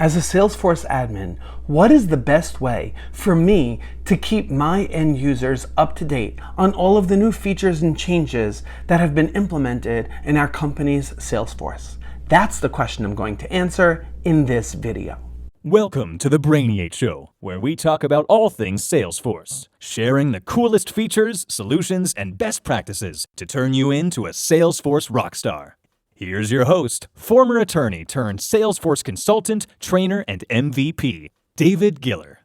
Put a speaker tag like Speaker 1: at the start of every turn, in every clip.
Speaker 1: As a Salesforce admin, what is the best way for me to keep my end users up to date on all of the new features and changes that have been implemented in our company's Salesforce? That's the question I'm going to answer in this video.
Speaker 2: Welcome to the Brainiate Show, where we talk about all things Salesforce, sharing the coolest features, solutions, and best practices to turn you into a Salesforce rockstar. Here's your host, former attorney turned Salesforce consultant, trainer, and MVP, David Giller.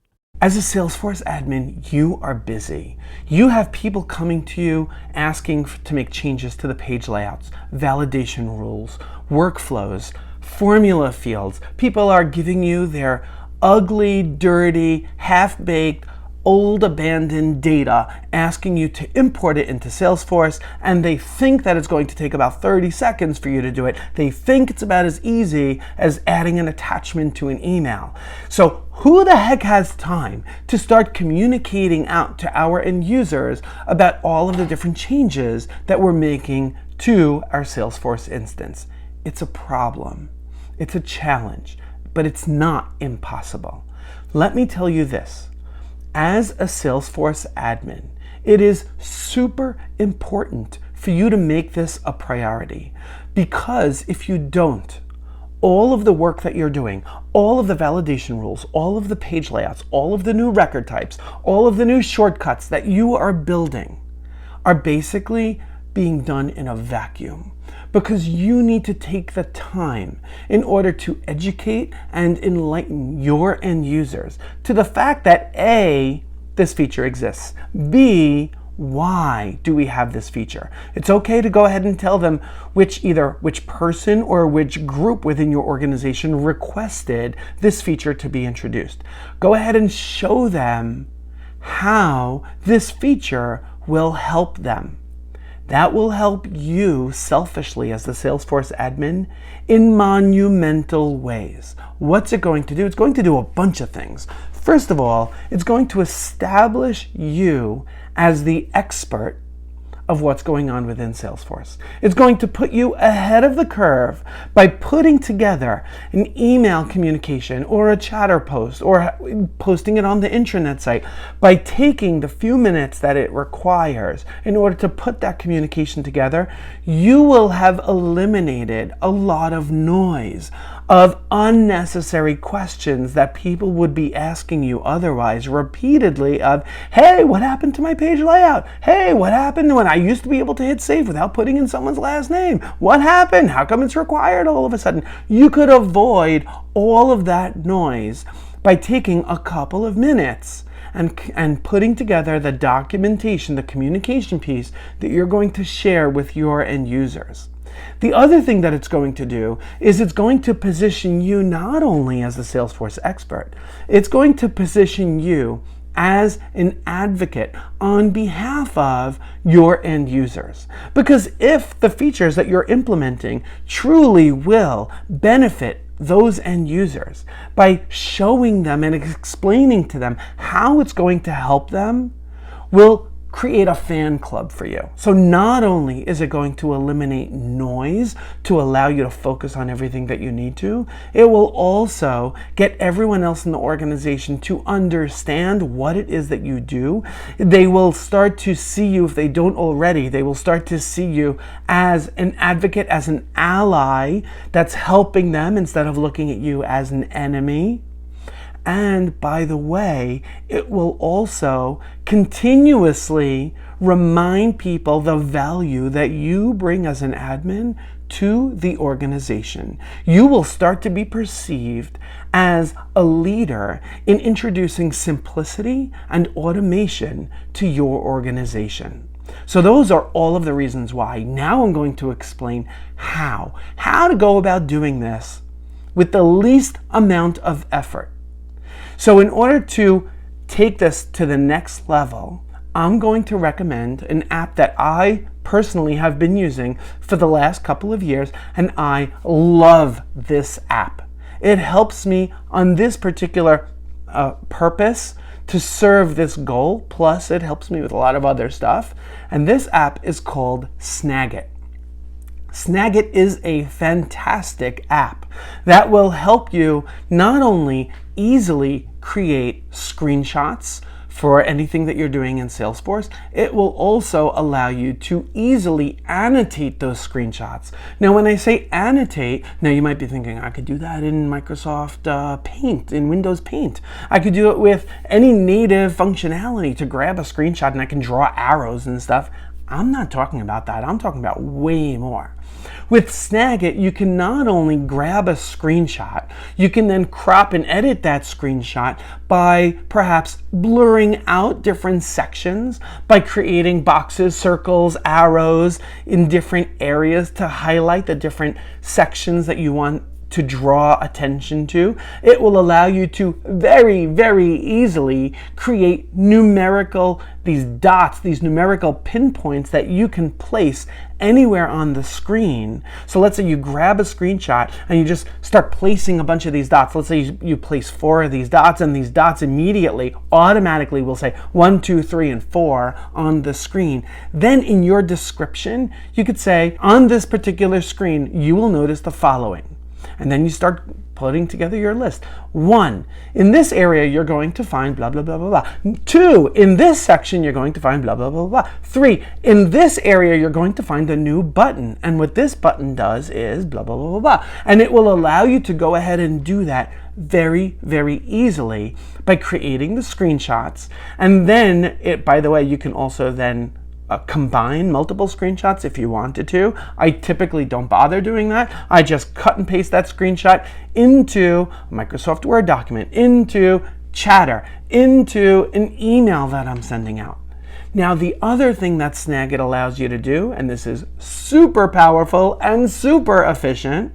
Speaker 1: As a Salesforce admin, you are busy. You have people coming to you asking to make changes to the page layouts, validation rules, workflows, formula fields. People are giving you their ugly, dirty, half-baked, old abandoned data, asking you to import it into Salesforce, and they think that it's going to take about 30 seconds for you to do it. They think it's about as easy as adding an attachment to an email. So who the heck has time to start communicating out to our end users about all of the different changes that we're making to our Salesforce instance? It's a problem. It's a challenge, but it's not impossible. Let me tell you this. As a Salesforce admin, it is super important for you to make this a priority, because if you don't, all of the work that you're doing, all of the validation rules, all of the page layouts, all of the new record types, all of the new shortcuts that you are building are basically being done in a vacuum, because you need to take the time in order to educate and enlighten your end users to the fact that A, this feature exists, B, why do we have this feature? It's okay to go ahead and tell them which person or which group within your organization requested this feature to be introduced. Go ahead and show them how this feature will help them. That will help you selfishly as the Salesforce admin in monumental ways. What's it going to do? It's going to do a bunch of things. First of all, it's going to establish you as the expert of what's going on within Salesforce. It's going to put you ahead of the curve by putting together an email communication or a chatter post or posting it on the intranet site, by taking the few minutes that it requires in order to put that communication together. You will have eliminated a lot of noise, of unnecessary questions that people would be asking you otherwise repeatedly of, hey, what happened to my page layout? Hey, what happened when I used to be able to hit save without putting in someone's last name? What happened? How come it's required all of a sudden? You could avoid all of that noise by taking a couple of minutes and putting together the documentation, the communication piece that you're going to share with your end users. The other thing that it's going to do is it's going to position you not only as a Salesforce expert, it's going to position you as an advocate on behalf of your end users. Because if the features that you're implementing truly will benefit those end users by showing them and explaining to them how it's going to help them, will create a fan club for you. So not only is it going to eliminate noise to allow you to focus on everything that you need to, it will also get everyone else in the organization to understand what it is that you do. They will start to see you, if they don't already, they will start to see you as an advocate, as an ally that's helping them instead of looking at you as an enemy. And by the way, it will also continuously remind people the value that you bring as an admin to the organization. You will start to be perceived as a leader in introducing simplicity and automation to your organization. So those are all of the reasons why. Now I'm going to explain how to go about doing this with the least amount of effort. So in order to take this to the next level, I'm going to recommend an app that I personally have been using for the last couple of years, and I love this app. It helps me on this particular purpose to serve this goal, plus it helps me with a lot of other stuff. And this app is called Snagit. Snagit is a fantastic app that will help you not only easily create screenshots for anything that you're doing in Salesforce, it will also allow you to easily annotate those screenshots. Now, when I say annotate, now you might be thinking, I could do that in Microsoft Paint, in Windows Paint. I could do it with any native functionality to grab a screenshot and I can draw arrows and stuff. I'm not talking about that. I'm talking about way more. With Snagit, you can not only grab a screenshot, you can then crop and edit that screenshot by perhaps blurring out different sections, by creating boxes, circles, arrows in different areas to highlight the different sections that you want to draw attention to. It will allow you to very, very easily create these dots, these numerical pinpoints that you can place anywhere on the screen. So let's say you grab a screenshot and you just start placing a bunch of these dots. Let's say you place 4 of these dots, and these dots immediately, automatically will say 1, 2, 3, and 4 on the screen. Then in your description, you could say, on this particular screen, you will notice the following. And then you start putting together your list. 1, in this area, you're going to find blah, blah, blah, blah, blah. 2, in this section, you're going to find blah, blah, blah, blah. 3, in this area, you're going to find a new button. And what this button does is blah, blah, blah, blah, blah. And it will allow you to go ahead and do that very, very easily by creating the screenshots. And then, by the way, you can also then combine multiple screenshots if you wanted to. I typically don't bother doing that. I just cut and paste that screenshot into a Microsoft Word document, into Chatter, into an email that I'm sending out. Now, the other thing that Snagit allows you to do, and this is super powerful and super efficient,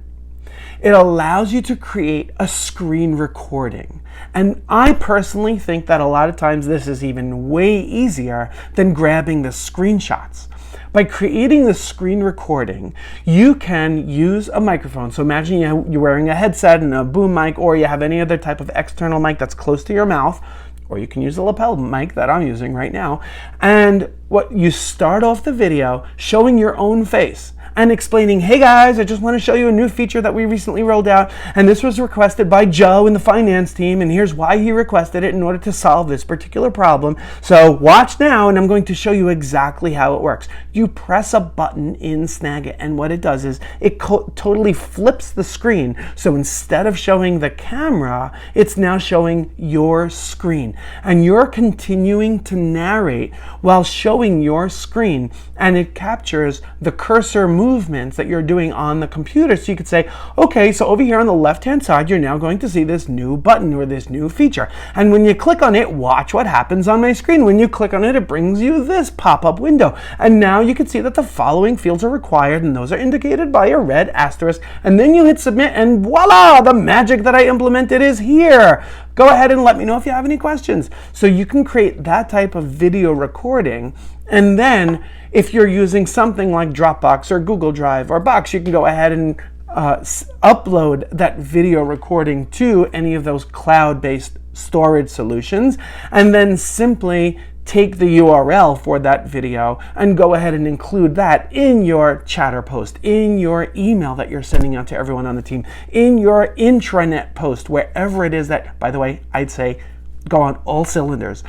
Speaker 1: it allows you to create a screen recording. And I personally think that a lot of times this is even way easier than grabbing the screenshots. By creating the screen recording, you can use a microphone. So imagine you're wearing a headset and a boom mic, or you have any other type of external mic that's close to your mouth, or you can use the lapel mic that I'm using right now. And you start off the video showing your own face and explaining, hey guys, I just want to show you a new feature that we recently rolled out, and this was requested by Joe in the finance team, and here's why he requested it in order to solve this particular problem. So watch now, and I'm going to show you exactly how it works. You press a button in Snagit, and what it does is it totally flips the screen. So instead of showing the camera, it's now showing your screen, and you're continuing to narrate while showing your screen, and it captures the cursor movements that you're doing on the computer. So you could say, okay, so over here on the left-hand side, you're now going to see this new button or this new feature. And when you click on it, watch what happens on my screen. When you click on it, it brings you this pop-up window. And now you can see that the following fields are required, and those are indicated by a red asterisk. And then you hit submit, and voila, the magic that I implemented is here. Go ahead and let me know if you have any questions. So you can create that type of video recording, and then if you're using something like Dropbox or Google Drive or Box, you can go ahead and upload that video recording to any of those cloud-based storage solutions, and then simply take the URL for that video and go ahead and include that in your Chatter post, in your email that you're sending out to everyone on the team, in your intranet post, wherever it is that, by the way, I'd say go on all cylinders.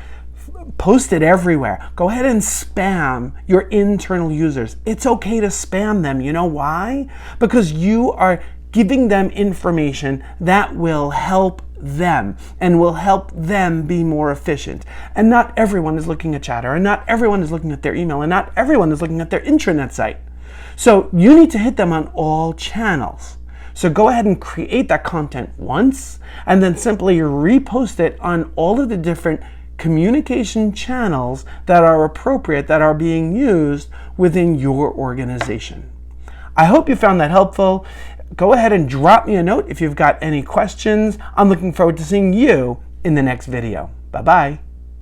Speaker 1: Post it everywhere. Go ahead and spam your internal users. It's okay to spam them. You know why? Because you are giving them information that will help them and will help them be more efficient. And not everyone is looking at Chatter, and not everyone is looking at their email, and not everyone is looking at their intranet site. So you need to hit them on all channels. So go ahead and create that content once, and then simply repost it on all of the different communication channels that are appropriate, that are being used within your organization. I hope you found that helpful. Go ahead and drop me a note if you've got any questions. I'm looking forward to seeing you in the next video. Bye-bye.